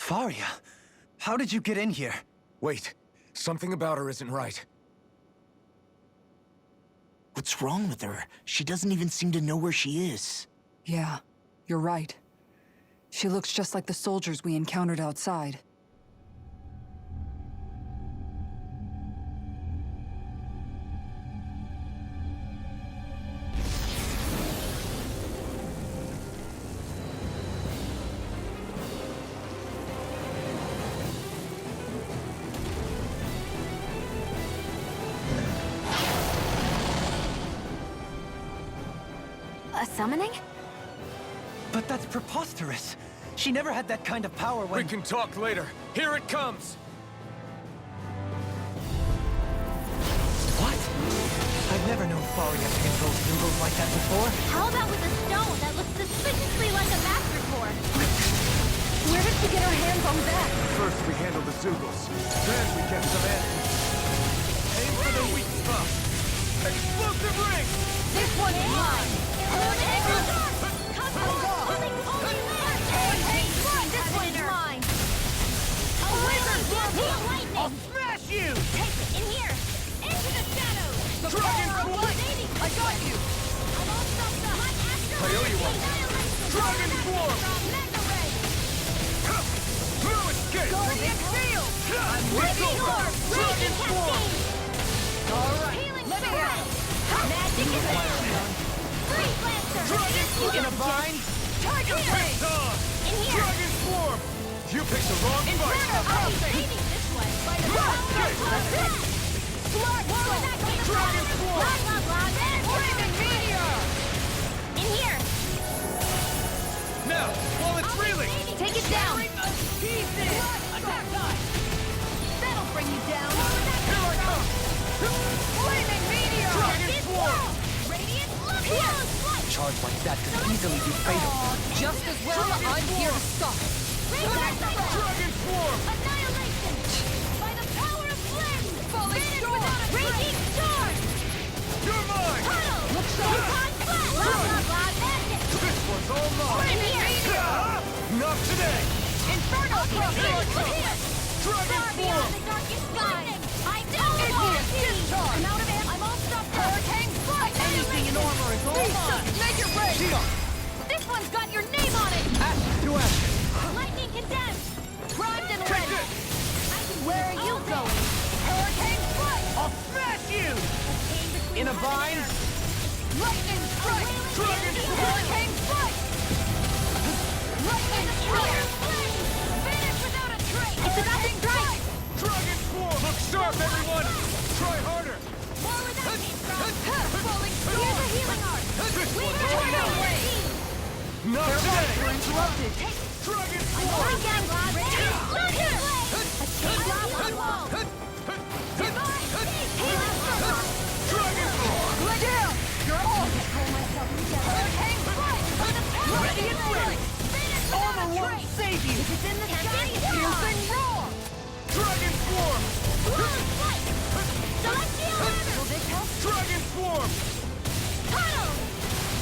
Faria, how did you get in here? Wait, something about her isn't right. What's wrong with her? She doesn't even seem to know where she is. Yeah, you're right. She looks just like the soldiers we encountered outside. A summoning? But that's preposterous. She never had that kind of power when... We can talk later. Here it comes! What? I've never known Faria to control noodles like that before. How about with a stone that looks suspiciously like a master core? Where did she get her hands on that? First we handle the Zugals, then we get some answers. Aim for the weak spot. Explosive ring! This one's mine! Hold it! This one's mine! A wizard will lightning! I'll smash you! Take it in here! Into the shadows! Dragon Force! I got you! I'm all stuffed up! I owe you one. Dragon Force! Mega ray! No escape! Guardian field! I'm Lightning over! orb! Dragon Raging Force! cascade! Alright, Healing let me strike! out! Magic is down! Freeze lancer! Dragon In a bind? Tiger ray! It's on! In here! Dragon Swarm! You picked the wrong fight! I'll be saving this one! By the power of blood! Blood! Dragon Swarm! Blah, blah, blah! Flaming Meteor! In here! Now, while it's reeling! Take it down! Pieces! Attack time! That'll bring you down! Here I come! Flaming meteor! Dragon Swarm! Radiant look here! A charge like that could easily be fatal. Just as well, I'm here to stop. Dragon Swarm! Annihilation! By the power of Flynn! Falling storm! Raging storm! You're mine! Puddle! Yukon flat! Blah, blah, blah! Magic! This one's all mine! In here! Not today! Inferno Crossroads! Here! Dragon Far beyond Swarm! the darkest sky! I don't want discharge! I'm out of ammo! I'm all stuffed up! Hurricane strike! Anything in armor is all mine. Make it rain! Shion! This one's got your name on it! Ashes to ashes! Lightning condensed! Primed and Take ready! this! Where are you going? Hurricane strike! I'll smash you! In a bind? Lightning strike! Dragon Swarm! Hurricane strike! Lightning strike! Finish without a trace! It's about to strike! Dragon Swarm! Look sharp, everyone! Try harder! More without me, Falling storm! Here's a healing art! This We one's turn all mine! away! Not today! Interrupted. Dragon Bring Swarm! down Rod! Look here! Escape drop on wall! Divine! Healing circle! Dragon Swarm! Let down! You're off! Pull myself together! Hurricane strike! By the power of Radiant Flynn! strike! Finish without Armor a won't trace! save you! If it's in the sky, it's Piercing mine! roar! Dragon Swarm! Blue flight! Celestial ladder! Will this help? Dragon Swarm! Puddle!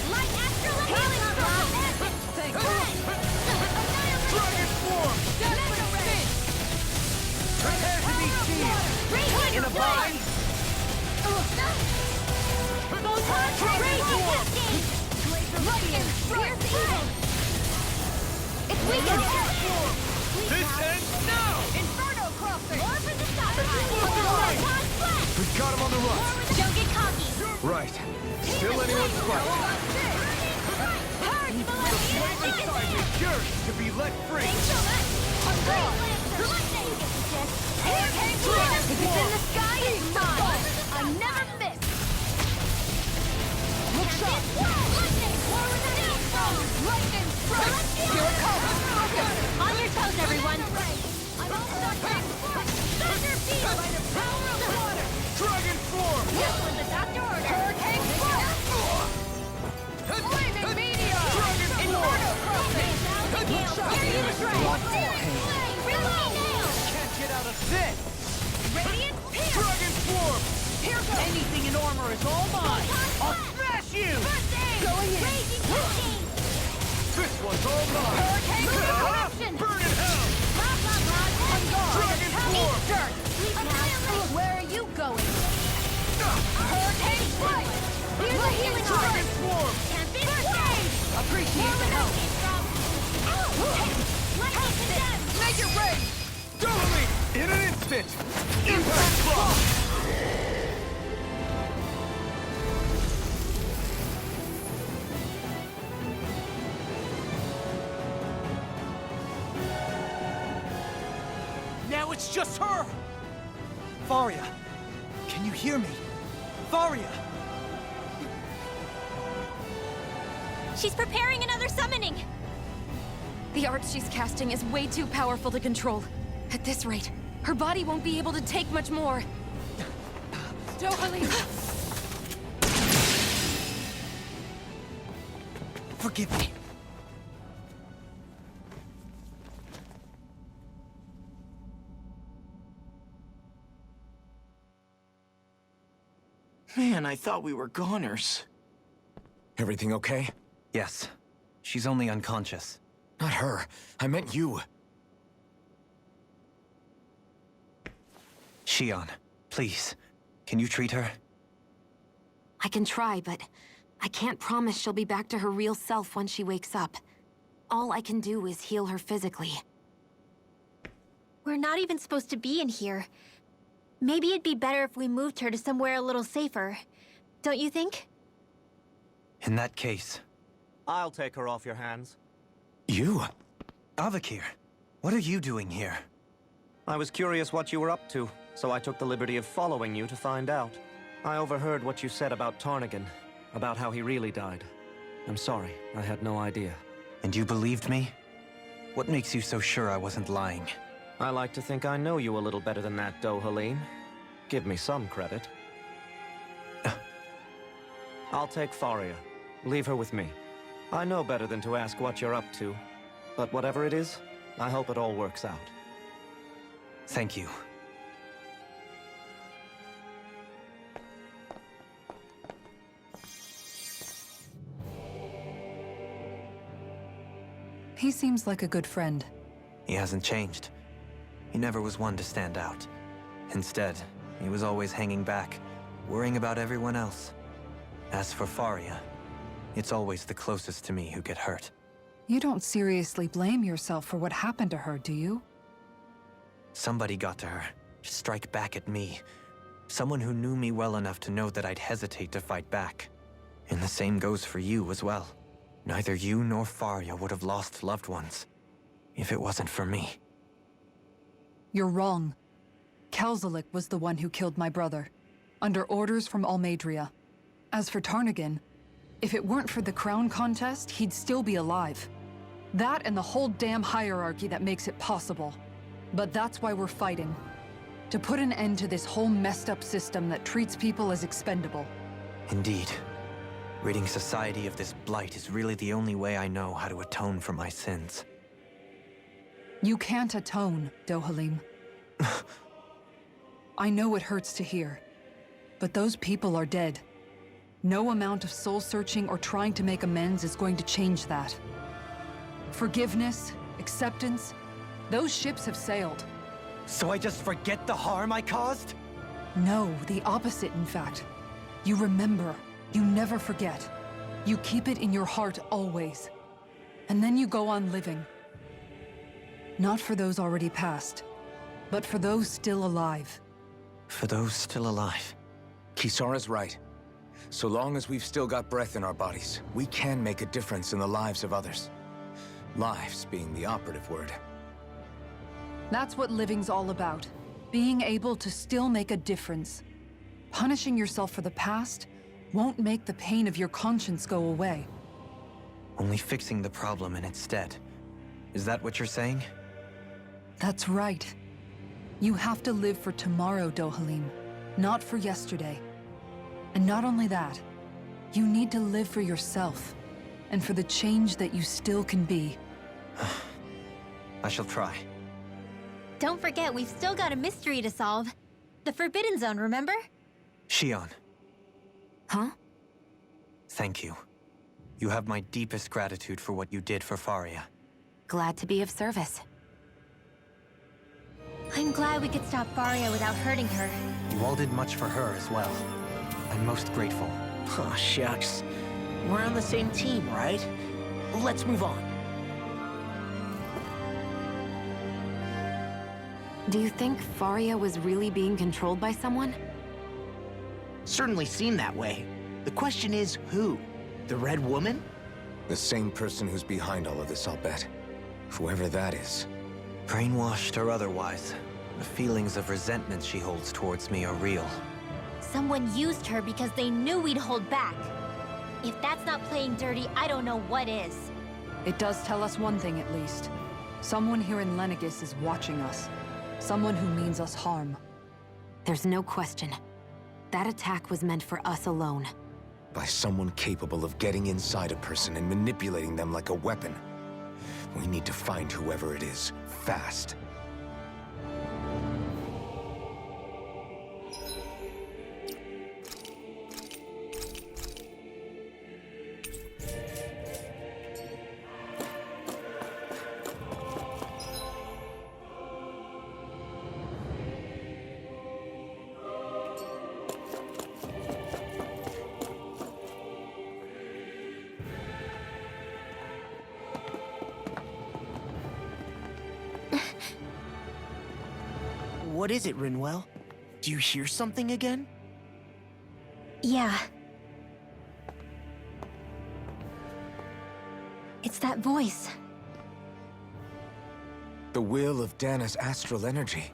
Light astral healing circle! Thank Red! Annihilation! Dragon Swarm! Mega ray! Prepare to be seized! Raging In a bind? Photon raging cascade! Lightning strike! It's weakened! This ends now! Inferno crossing! More for the side! Fly! Photon flat! We got him on the run! Don't get cocky! Right. Still anyone's fight. Hard! The flame inside me yearns to be let free. Thanks so much! Freeze lancer! Lightning! Hurricane strike! If it's in the sky, it's mine! I never miss! Look sharp! Lightning! Lightning strike! Here it comes! On your toes, everyone! I'm all stuck up! Thunder field! By the power of water! Dragon Swarm! This was the doctor order! Hurricane strike! Flaming meteor! Dragon Inferno Swarm! crossing! Here you strike! Relay nail! Can't get out of this! Radiant pierce! Dragon Swarm! Here goes! Anything in armor is all mine! I'll smash you! First aid! Going in. Raging cascade! This one's all mine! Hurricane corruption! Burn in hell! Lava It's just her! Faria! Can you hear me? Faria! She's preparing another summoning! The art she's casting is way too powerful to control. At this rate, her body won't be able to take much more. Dohalim! Forgive me. Man, I thought we were goners. Everything okay? Yes. She's only unconscious. Not her. I meant you. Shion, please. Can you treat her? I can try, but I can't promise she'll be back to her real self when she wakes up. All I can do is heal her physically. We're not even supposed to be in here. Maybe it'd be better if we moved her to somewhere a little safer. Don't you think? In that case... I'll take her off your hands. You? Avakir, what are you doing here? I was curious what you were up to, so I took the liberty of following you to find out. I overheard what you said about Tarnagan, about how he really died. I'm sorry, I had no idea. And you believed me? What makes you so sure I wasn't lying? I like to think I know you a little better than that, Dohalim. Give me some credit. I'll take Faria. Leave her with me. I know better than to ask what you're up to. But whatever it is, I hope it all works out. Thank you. He seems like a good friend. He hasn't changed. He never was one to stand out. Instead, he was always hanging back, worrying about everyone else. As for Faria, it's always the closest to me who get hurt. You don't seriously blame yourself for what happened to her, do you? Somebody got to her, to strike back at me. Someone who knew me well enough to know that I'd hesitate to fight back. And the same goes for you as well. Neither you nor Faria would have lost loved ones, if it wasn't for me. You're wrong. Kelzelik was the one who killed my brother, under orders from Almadria. As for Tarnagan, if it weren't for the crown contest, he'd still be alive. That and the whole damn hierarchy that makes it possible. But that's why we're fighting. To put an end to this whole messed up system that treats people as expendable. Indeed. Ridding society of this blight is really the only way I know how to atone for my sins. You can't atone, Dohalim. I know it hurts to hear, but those people are dead. No amount of soul-searching or trying to make amends is going to change that. Forgiveness, acceptance, those ships have sailed. So I just forget the harm I caused? No, the opposite, in fact. You remember. You never forget. You keep it in your heart always. And then you go on living. Not for those already past, but for those still alive. For those still alive. Kisara's right. So long as we've still got breath in our bodies, we can make a difference in the lives of others. Lives being the operative word. That's what living's all about. Being able to still make a difference. Punishing yourself for the past won't make the pain of your conscience go away. Only fixing the problem in its stead. Is that what you're saying? That's right. You have to live for tomorrow, Dohalim, not for yesterday. And not only that, you need to live for yourself, and for the change that you still can be. I shall try. Don't forget, we've still got a mystery to solve. The Forbidden Zone, remember? Shion, Huh? thank you. You have my deepest gratitude for what you did for Faria. Glad to be of service. I'm glad we could stop Faria without hurting her. You all did much for her as well. I'm most grateful. Oh, shucks. We're on the same team, right? Let's move on. Do you think Faria was really being controlled by someone? Certainly seemed that way. The question is, who? The Red Woman? The same person who's behind all of this, I'll bet. Whoever that is. Brainwashed or otherwise, The feelings of resentment she holds towards me are real. Someone used her because they knew we'd hold back. If that's not playing dirty, I don't know what is. It does tell us one thing at least. Someone here in Lenegis is watching us. Someone who means us harm. There's no question. That attack was meant for us alone. By someone capable of getting inside a person and manipulating them like a weapon. We need to find whoever it is, fast. What is it, Rinwell? Do you hear something again? Yeah. It's that voice. The will of Dahna's astral energy.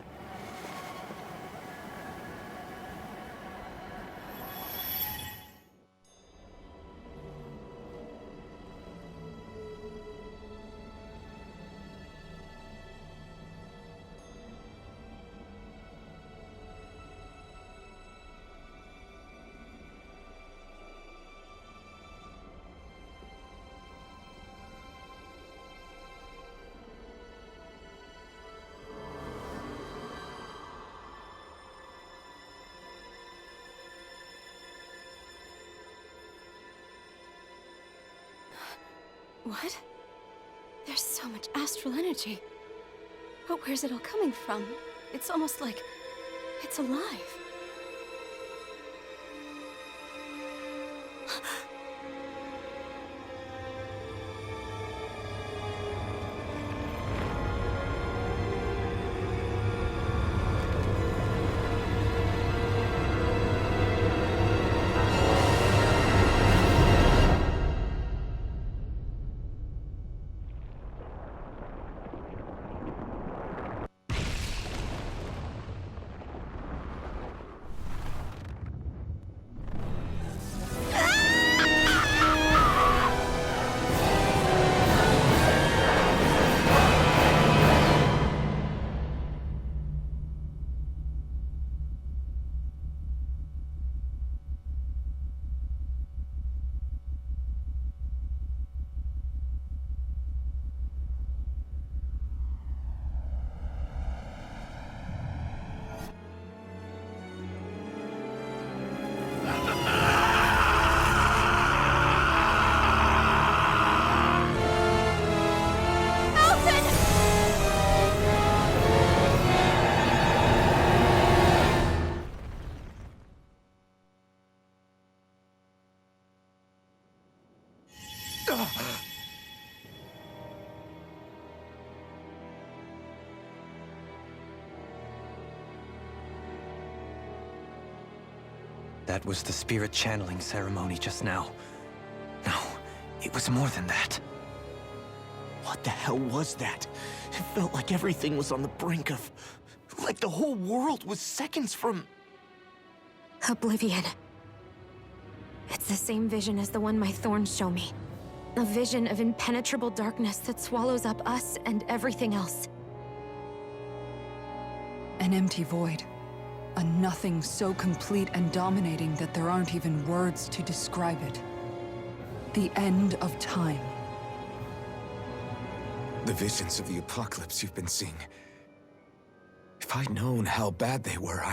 What? There's so much astral energy. But where's it all coming from? It's almost like it's alive. That was the spirit channeling ceremony just now. No, it was more than that. What the hell was that? It felt like everything was on the brink of... like the whole world was seconds from... Oblivion. It's the same vision as the one my thorns show me. A vision of impenetrable darkness that swallows up us and everything else. An empty void. A nothing so complete and dominating that there aren't even words to describe it. The end of time. The visions of the apocalypse you've been seeing. If I'd known how bad they were,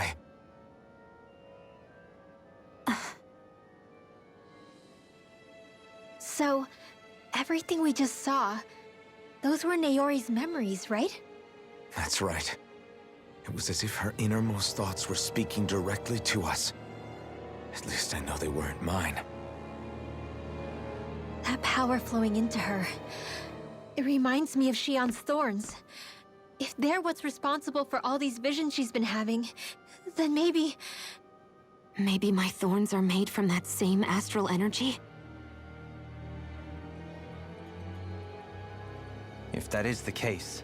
So, everything we just saw, those were Naori's memories, right? That's right. It was as if her innermost thoughts were speaking directly to us. At least I know they weren't mine. That power flowing into her. It reminds me of Shion's thorns. If they're what's responsible for all these visions she's been having, then maybe... Maybe my thorns are made from that same astral energy? If that is the case,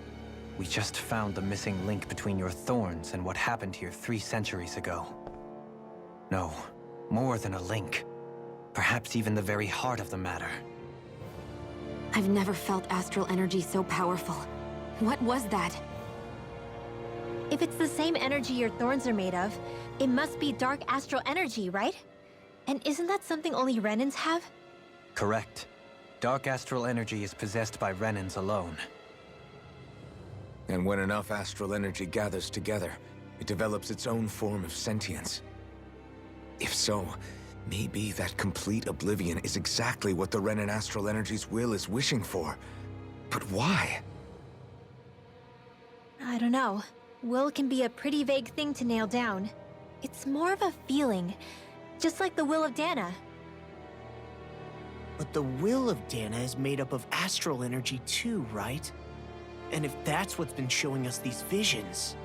We just found the missing link between your thorns and what happened here 3 centuries ago. No, more than a link. Perhaps even the very heart of the matter. I've never felt astral energy so powerful. What was that? If it's the same energy your thorns are made of, it must be dark astral energy, right? And isn't that something only Renans have? Correct. Dark astral energy is possessed by Renans alone. And when enough astral energy gathers together, it develops its own form of sentience. If so, maybe that complete oblivion is exactly what the Renan astral energy's will is wishing for. But why? I don't know. Will can be a pretty vague thing to nail down. It's more of a feeling, just like the will of Dahna. But the will of Dahna is made up of astral energy too, right? And if that's what's been showing us these visions...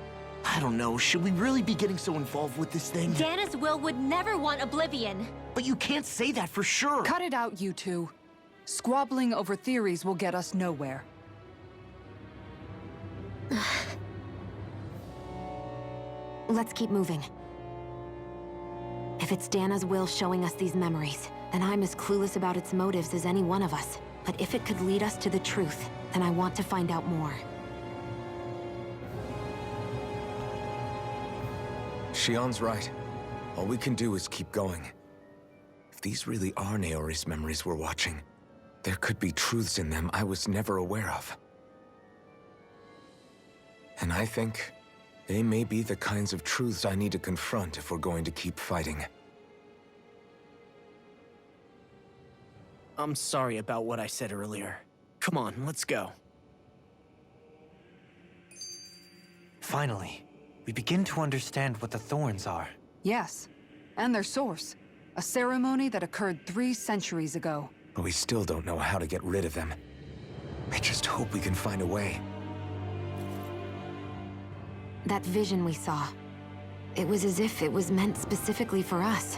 I don't know, should we really be getting so involved with this thing? Dahna's will would never want oblivion. But you can't say that for sure! Cut it out, you two. Squabbling over theories will get us nowhere. Let's keep moving. If it's Dahna's will showing us these memories, then I'm as clueless about its motives as any one of us. But if it could lead us to the truth, then I want to find out more. Shion's right. All we can do is keep going. If these really are Naori's memories we're watching, there could be truths in them I was never aware of. And I think they may be the kinds of truths I need to confront if we're going to keep fighting. I'm sorry about what I said earlier. Come on, let's go. Finally, we begin to understand what the thorns are. Yes, and their source. A ceremony that occurred 3 centuries ago. But we still don't know how to get rid of them. I just hope we can find a way. That vision we saw. It was as if it was meant specifically for us.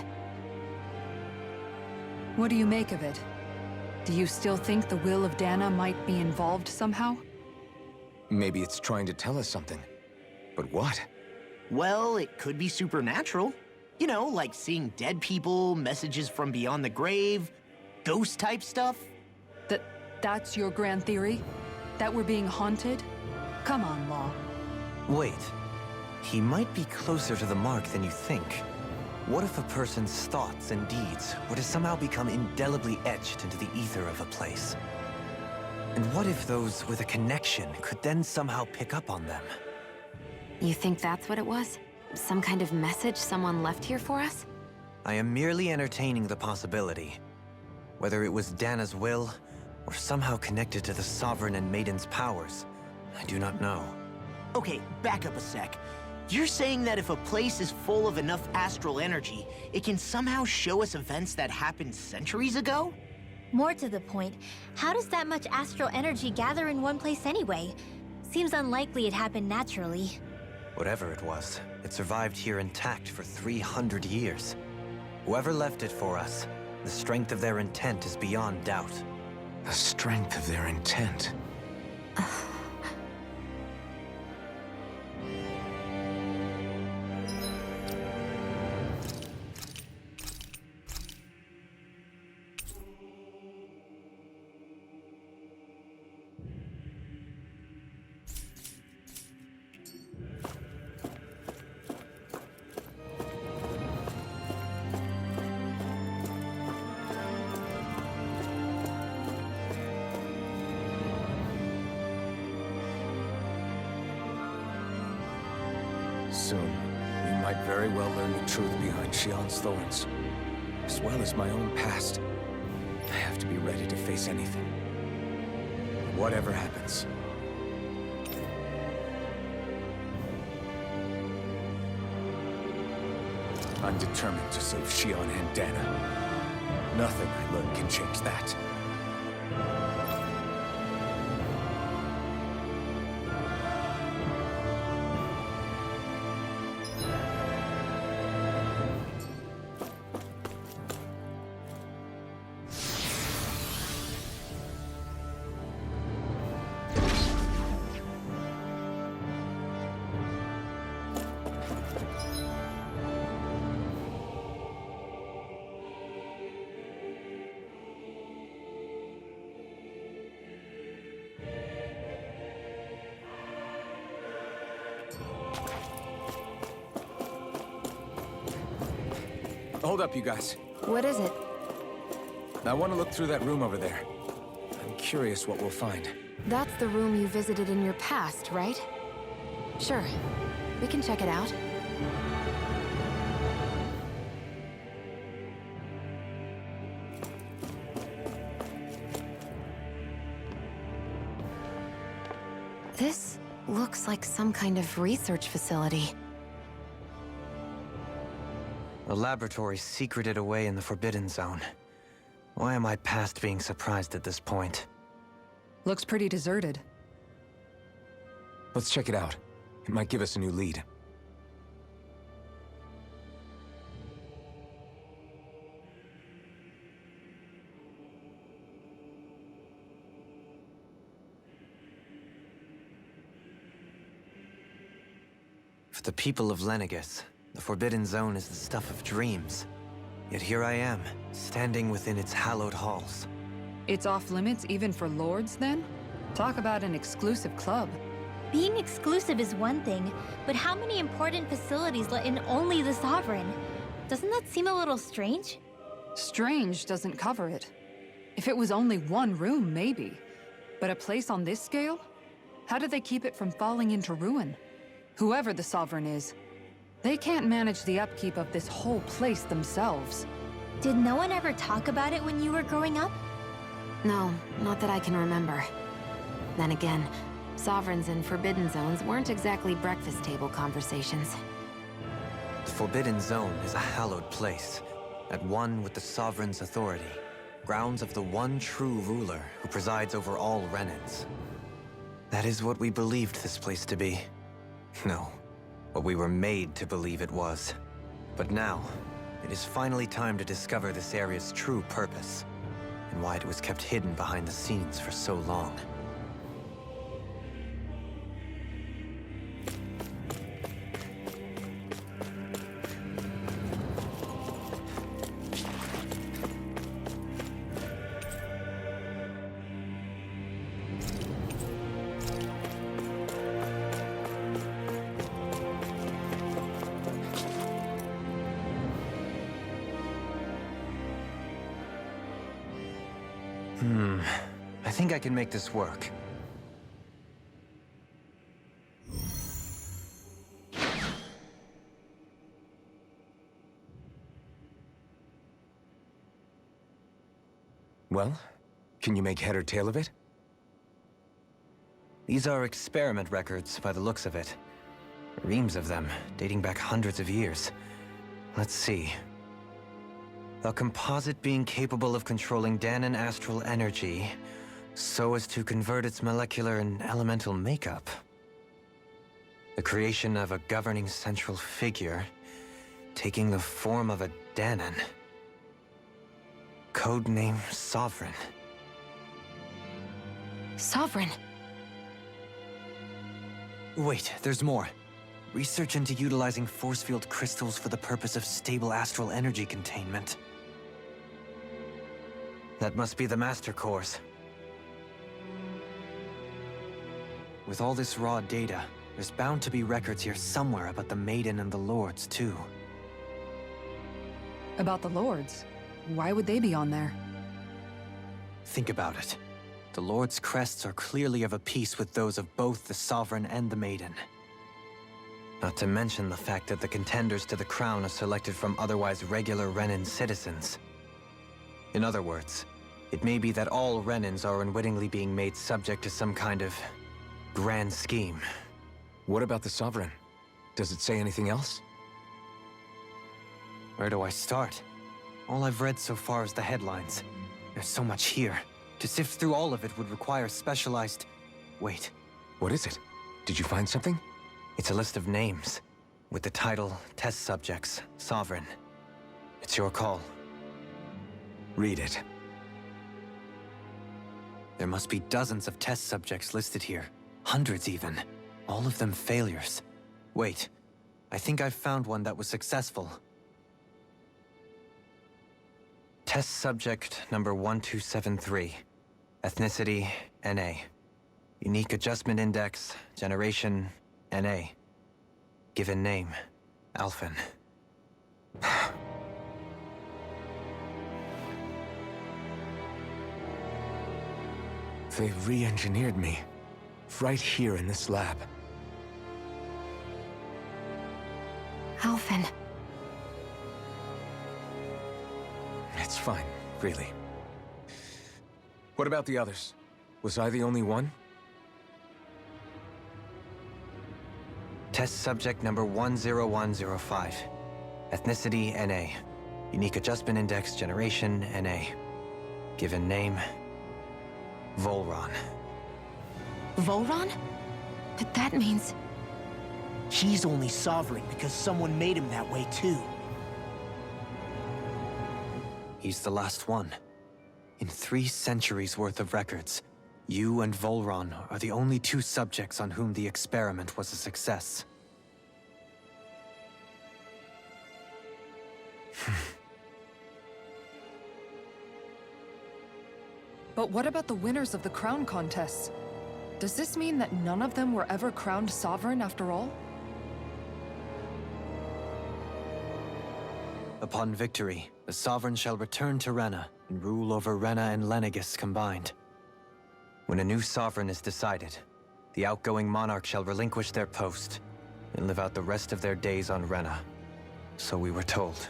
What do you make of it? Do you still think the will of Dahna might be involved somehow? Maybe it's trying to tell us something. But what? Well, it could be supernatural. You know, like seeing dead people, messages from beyond the grave, ghost-type stuff. That's your grand theory? That we're being haunted? Come on, Law. Wait. He might be closer to the mark than you think. What if a person's thoughts and deeds were to somehow become indelibly etched into the ether of a place? And what if those with a connection could then somehow pick up on them? You think that's what it was? Some kind of message someone left here for us? I am merely entertaining the possibility. Whether it was Dahna's will, or somehow connected to the Sovereign and Maiden's powers, I do not know. Okay, back up a sec. You're saying that if a place is full of enough astral energy, it can somehow show us events that happened centuries ago? More to the point, how does that much astral energy gather in one place anyway? Seems unlikely it happened naturally. Whatever it was, it survived here intact for 300 years. Whoever left it for us, the strength of their intent is beyond doubt. The strength of their intent. Soon, we might very well learn the truth behind Shion's thorns, as well as my own past. I have to be ready to face anything. Whatever happens. I'm determined to save Shion and Dahna. Nothing I learn can change that. Hold up, you guys. What is it? I want to look through that room over there. I'm curious what we'll find. That's the room you visited in your past, right? Sure. We can check it out. This looks like some kind of research facility. A laboratory secreted away in the Forbidden Zone. Why am I past being surprised at this point? Looks pretty deserted. Let's check it out. It might give us a new lead. For the people of Lenegus, the Forbidden Zone is the stuff of dreams. Yet here I am, standing within its hallowed halls. It's off limits even for lords, then? Talk about an exclusive club. Being exclusive is one thing, but how many important facilities let in only the Sovereign? Doesn't that seem a little strange? Strange doesn't cover it. If it was only one room, maybe. But a place on this scale? How do they keep it from falling into ruin? Whoever the Sovereign is, they can't manage the upkeep of this whole place themselves. Did no one ever talk about it when you were growing up? No, not that I can remember. Then again, Sovereigns and Forbidden Zones weren't exactly breakfast table conversations. The Forbidden Zone is a hallowed place, at one with the Sovereign's authority, grounds of the one true ruler who presides over all Renans. That is what we believed this place to be. No, what we were made to believe it was. But now, it is finally time to discover this area's true purpose, and why it was kept hidden behind the scenes for so long. I think I can make this work. Well, can you make head or tail of it? These are experiment records by the looks of it. Reams of them, dating back hundreds of years. Let's see. A composite being capable of controlling Dahnan astral energy so as to convert its molecular and elemental makeup. The creation of a governing central figure, taking the form of a Dahnan. Codename Sovereign. Sovereign! Wait, there's more. Research into utilizing force field crystals for the purpose of stable astral energy containment. That must be the Master Cores. With all this raw data, there's bound to be records here somewhere about the Maiden and the Lords, too. About the lords? Why would they be on there? Think about it. The Lord's crests are clearly of a piece with those of both the Sovereign and the Maiden. Not to mention the fact that the contenders to the crown are selected from otherwise regular Renan citizens. In other words, it may be that all Renans are unwittingly being made subject to some kind of grand scheme. What about the Sovereign? Does it say anything else? Where do I start? All I've read so far is the headlines. There's so much here. To sift through all of it would require specialized... Wait. What is it? Did you find something? It's a list of names, with the title, Test Subjects, Sovereign. It's your call. Read it. There must be dozens of test subjects listed here. Hundreds even. All of them failures. Wait, I think I've found one that was successful. Test subject number 1273. Ethnicity, NA. Unique adjustment index, generation, NA. Given name, Alphen. They re-engineered me. Right here in this lab. Alphen. It's fine, really. What about the others? Was I the only one? Test subject number 10105. Ethnicity, NA. Unique Adjustment Index, Generation, NA. Given name, Volron. Volron? But that means... He's only sovereign because someone made him that way too. He's the last one. In 3 centuries worth of records, you and Volron are the only 2 subjects on whom the experiment was a success. But what about the winners of the crown contests? Does this mean that none of them were ever crowned sovereign after all? Upon victory, the Sovereign shall return to Rena and rule over Rena and Lenegis combined. When a new Sovereign is decided, the outgoing monarch shall relinquish their post and live out the rest of their days on Rena. So we were told.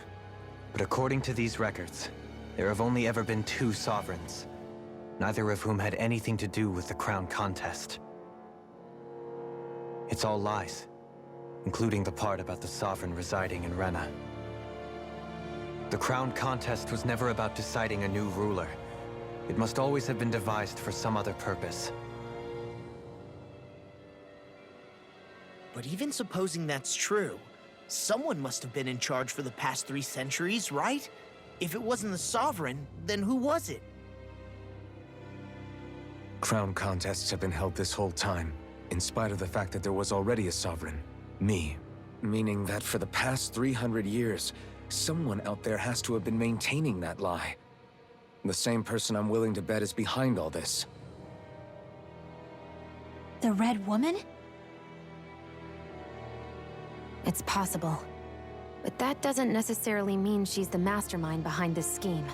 But according to these records, there have only ever been 2 Sovereigns, neither of whom had anything to do with the crown contest. It's all lies, including the part about the Sovereign residing in Rena. The crown contest was never about deciding a new ruler. It must always have been devised for some other purpose. But even supposing that's true, someone must have been in charge for the past 3 centuries, right? If it wasn't the Sovereign, then who was it? Crown contests have been held this whole time, in spite of the fact that there was already a Sovereign. Me. Meaning that for the past 300 years, someone out there has to have been maintaining that lie. The same person I'm willing to bet is behind all this. The Red Woman? It's possible. But that doesn't necessarily mean she's the mastermind behind this scheme.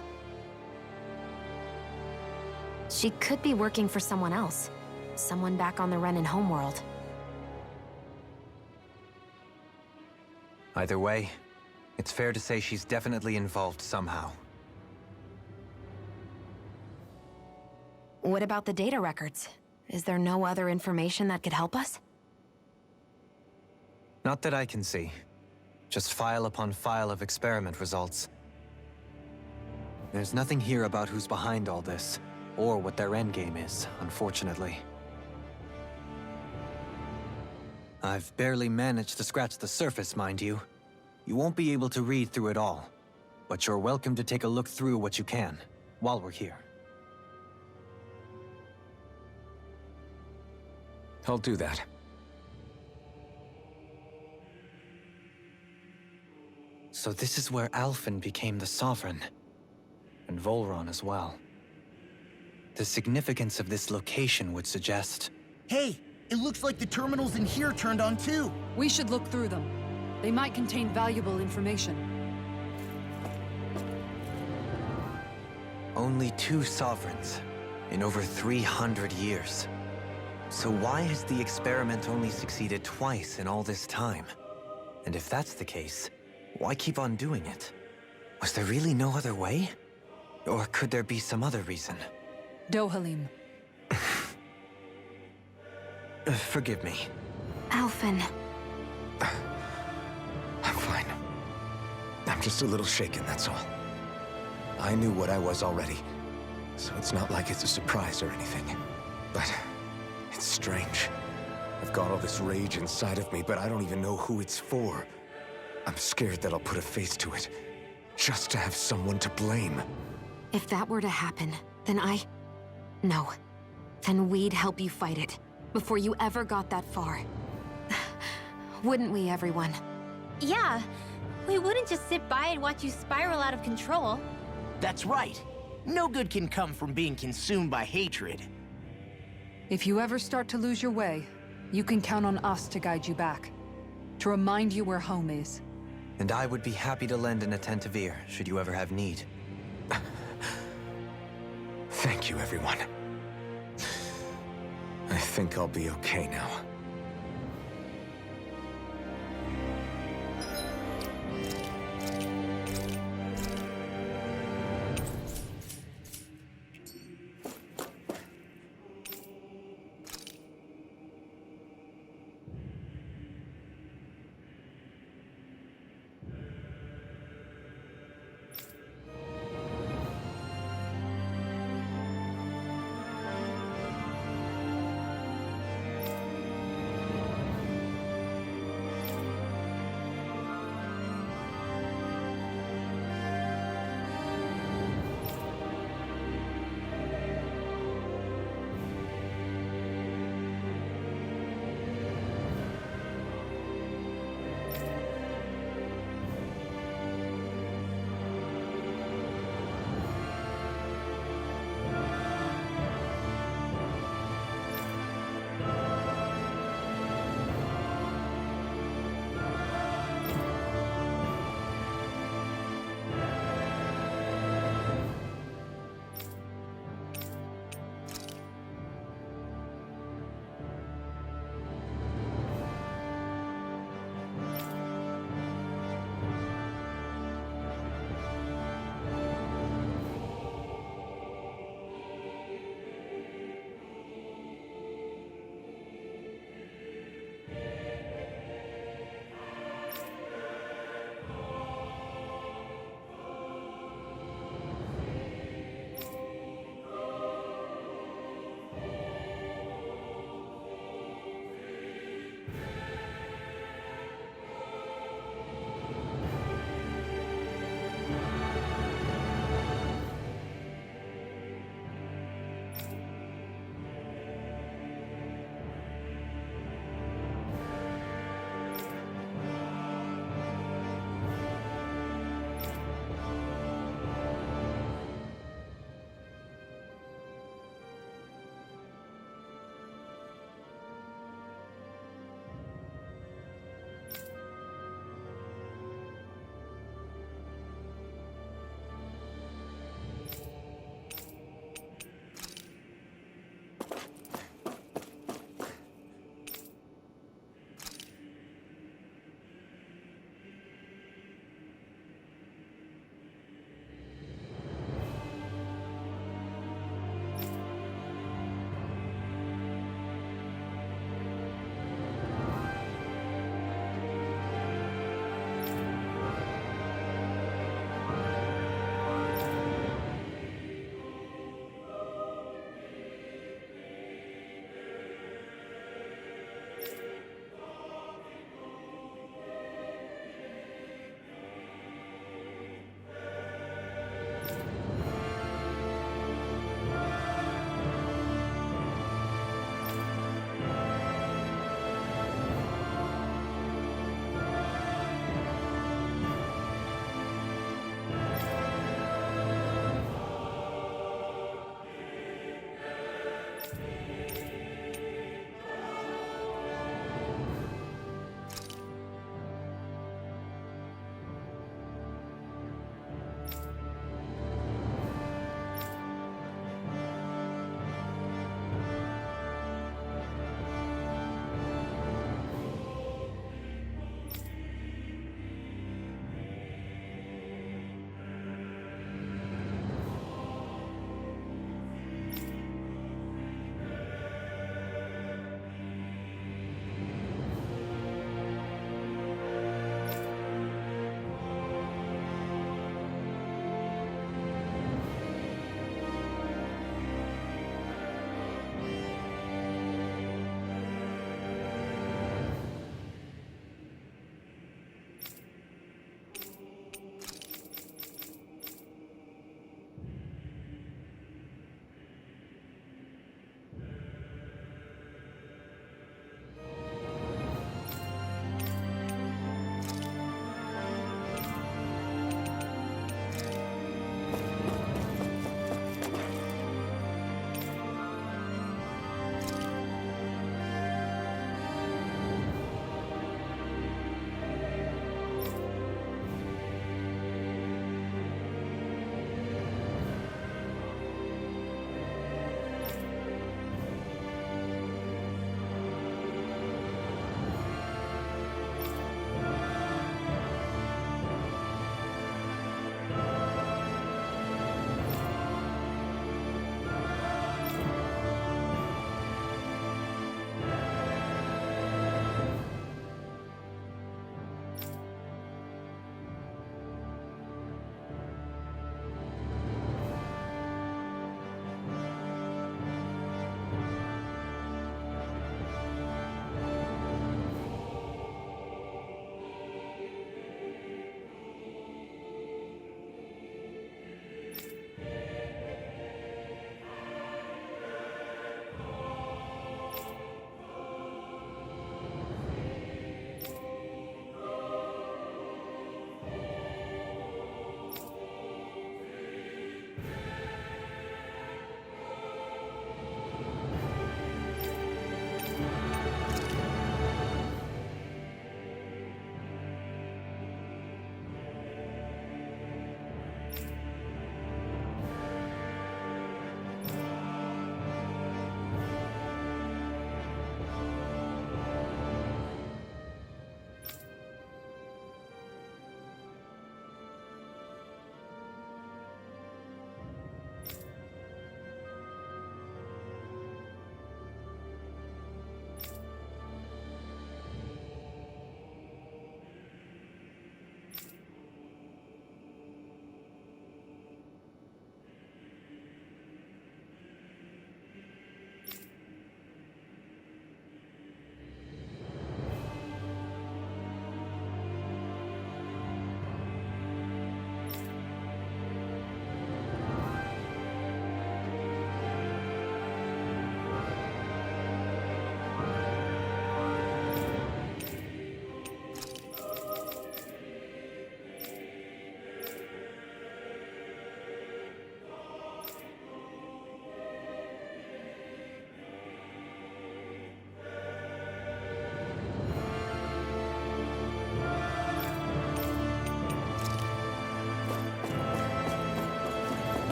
She could be working for someone else. Someone back on the Renan homeworld. Either way, it's fair to say she's definitely involved somehow. What about the data records? Is there no other information that could help us? Not that I can see. Just file upon file of experiment results. There's nothing here about who's behind all this, or what their endgame is, unfortunately. I've barely managed to scratch the surface, mind you. You won't be able to read through it all, but you're welcome to take a look through what you can, while we're here. I'll do that. So this is where Alphen became the Sovereign, and Volron as well. The significance of this location would suggest... Hey, it looks like the terminals in here turned on too. We should look through them. They might contain valuable information. Only 2 Sovereigns in over 300 years. So why has the experiment only succeeded twice in all this time? And if that's the case, why keep on doing it? Was there really no other way? Or could there be some other reason? Dohalim. Forgive me. Alphen. I'm fine. I'm just a little shaken, that's all. I knew what I was already, so it's not like it's a surprise or anything. But it's strange. I've got all this rage inside of me, but I don't even know who it's for. I'm scared that I'll put a face to it, just to have someone to blame. If that were to happen, then No. Then we'd help you fight it, before you ever got that far. Wouldn't we, everyone? Yeah, we wouldn't just sit by and watch you spiral out of control. That's right. No good can come from being consumed by hatred. If you ever start to lose your way, you can count on us to guide you back. To remind you where home is. And I would be happy to lend an attentive ear, should you ever have need. Thank you, everyone. think I'll be okay now.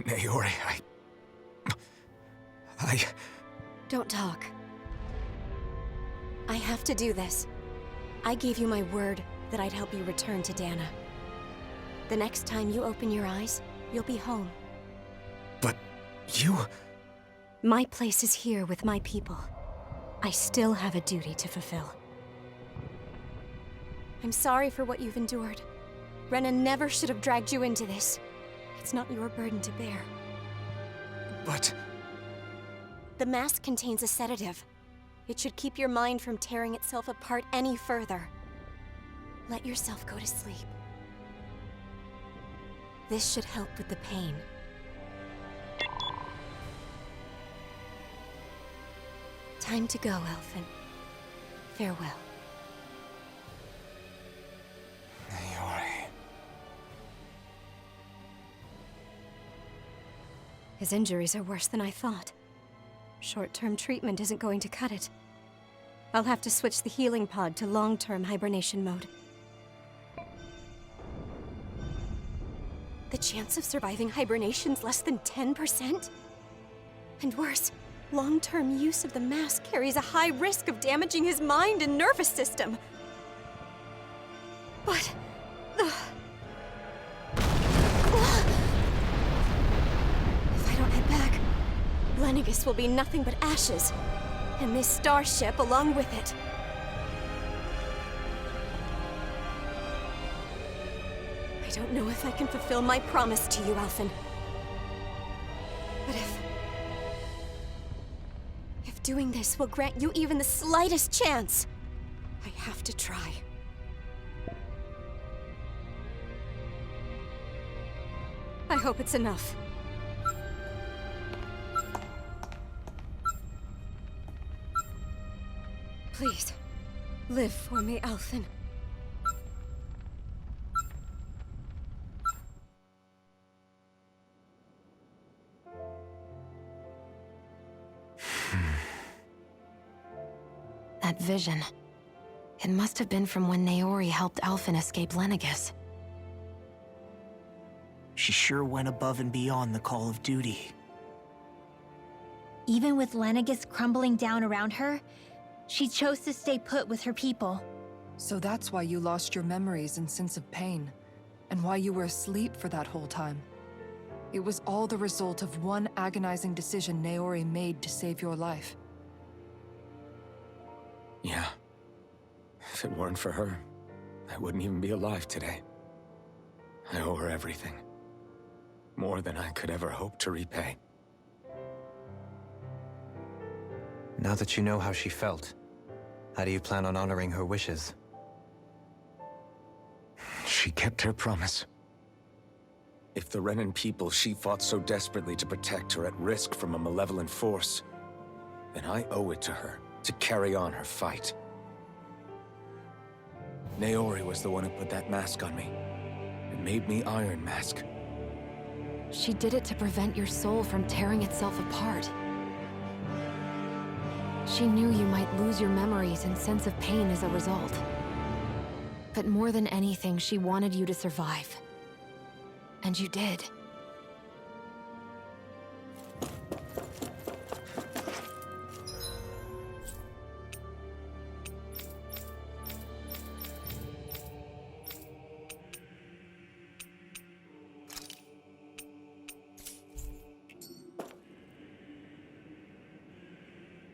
Naori, I... Don't talk. I have to do this. I gave you my word that I'd help you return to Dahna. The next time you open your eyes, you'll be home. But you... My place is here with my people. I still have a duty to fulfill. I'm sorry for what you've endured. Renan never should have dragged you into this. It's not your burden to bear. But... The mask contains a sedative. It should keep your mind from tearing itself apart any further. Let yourself go to sleep. This should help with the pain. Time to go, Alphen. Farewell. Naori... His injuries are worse than I thought. Short-term treatment isn't going to cut it. I'll have to switch the healing pod to long-term hibernation mode. The chance of surviving hibernation's less than 10%? And worse, long-term use of the mask carries a high risk of damaging his mind and nervous system. But... If I don't head back, Lenegis will be nothing but ashes, and this starship along with it. I don't know if I can fulfill my promise to you, Alphen. But if doing this will grant you even the slightest chance, I have to try. I hope it's enough. Please, live for me, Alphen. That vision. It must have been from when Naori helped Alphen escape Lenegis. She sure went above and beyond the call of duty. Even with Lenegis crumbling down around her, she chose to stay put with her people. So that's why you lost your memories and sense of pain, and why you were asleep for that whole time. It was all the result of one agonizing decision Naori made to save your life. Yeah. If it weren't for her, I wouldn't even be alive today. I owe her everything. More than I could ever hope to repay. Now that you know how she felt, how do you plan on honoring her wishes? She kept her promise. If the Renan people she fought so desperately to protect are at risk from a malevolent force, then I owe it to her to carry on her fight. Naori was the one who put that mask on me, and made me Iron Mask. She did it to prevent your soul from tearing itself apart. She knew you might lose your memories and sense of pain as a result. But more than anything, she wanted you to survive. And you did.